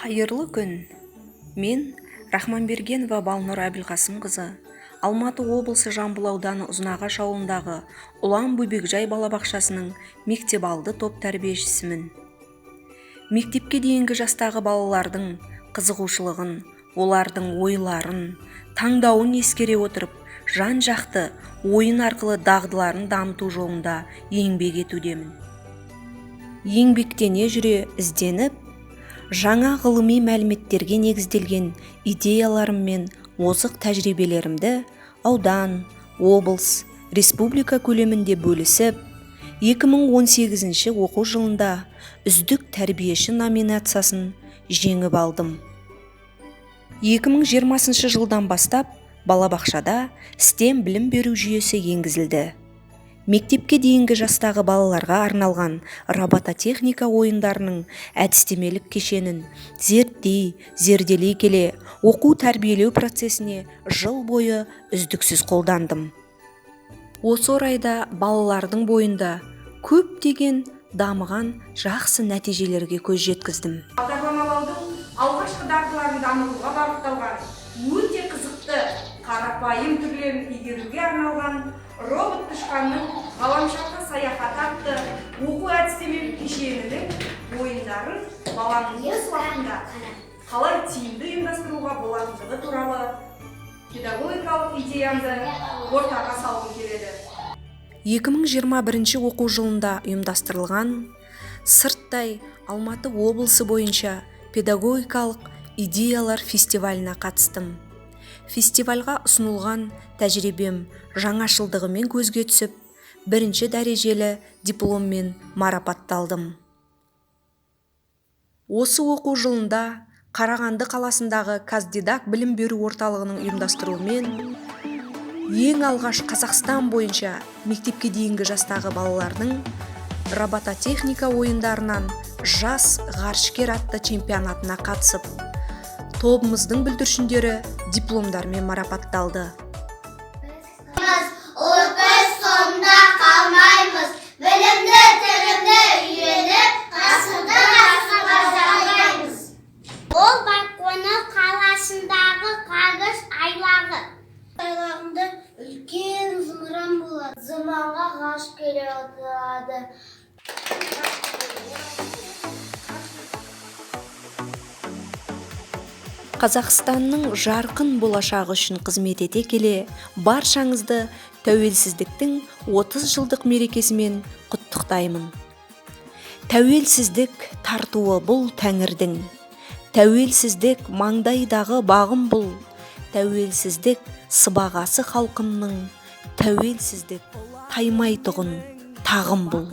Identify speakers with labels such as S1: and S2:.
S1: Қайырлы күн. Мен Рахманбергенова Балнұр Әбілқасымқызы, Алматы облысы Жамбыл ауданы Ұзынағаш ауылындағы Ұлан Бөбекжай балабақшасының мектепалды топ тәрбиешісімін. Мектепке дейінгі жастағы балалардың қызығушылығын, олардың ойларын, таңдауын ескере отырып, жан-жақты ойын арқылы дағдыларын дамыту жолында еңбек етудемін. Еңбектене жүре ізденіп, жаңа ғылыми мәліметтерге негізделген идеяларым мен озық тәжірибелерімді аудан, облыс, республика көлемінде бөлісіп, 2018 оқу жылында үздік тәрбиеші номинациясын жеңіп алдым. 2020 жылдан бастап балабақшада STEM білім беру жүйесі енгізілді. Мектепке дейінгі жастағы балаларға арналған робототехника ойындарының әдістемелік кешенін зерделей келе, оқу тәрбиелеу процесіне жыл бойы үздіксіз қолдандым. Осы орайда балалардың бойында көптеген дамыған жақсы нәтижелерге көз жеткіздім.
S2: Бағдарламалаудың алғашқы дағдыларын дамытуға бағытталған өте қызықты қарапайым түрлерін игеруге арналған робот тышқанның ғаламшарға саяхат атты оқу әдістемелік кешенінің ойындарын баланың өз уақытында қалай тиімді ұйымдастыруға болатындығы туралы педагогикалық идеямды ортаға салғым келеді.
S1: 2021 оқу жылында ұйымдастырылған сырттай Алматы облысы бойынша педагогикалық идеялар фестиваліне қатыстым. Фестивальға ұсынылған тәжірибем жаңашылдығымен көзге түсіп, бірінші дәрежелі дипломмен марапатталдым. Осы оқу жылында Қарағанды қаласындағы Қаздидак білім беру орталығының ұйымдастыруымен ең алғаш Қазақстан бойынша мектепке дейінгі жастағы балалардың робототехника ойындарынан жас ғарышкер атты чемпионатына қатысып, тобымыздың бүлдіршіндері дипломдармен марапатталды.
S3: Біз сонда қалмаймыз, білімді тілімді үйреніп, ғасырға жалғаймыз. Ол Байқоңыр қаласындағы қарғыс айлағы. Айлағында үлкен зымыран болады. Зымыранға ғарышкер аталады.
S1: Қазақстанның жарқын болашағы үшін қызмет ете келе, баршаңызды тәуелсіздіктің 30 жылдық мерекесімен құттықтаймын. Тәуелсіздік тартуы бұл тәңірдің, тәуелсіздік маңдайдағы бағым бұл, тәуелсіздік сыбағасы халқымның, тәуелсіздік таймайтұғын тағым бұл.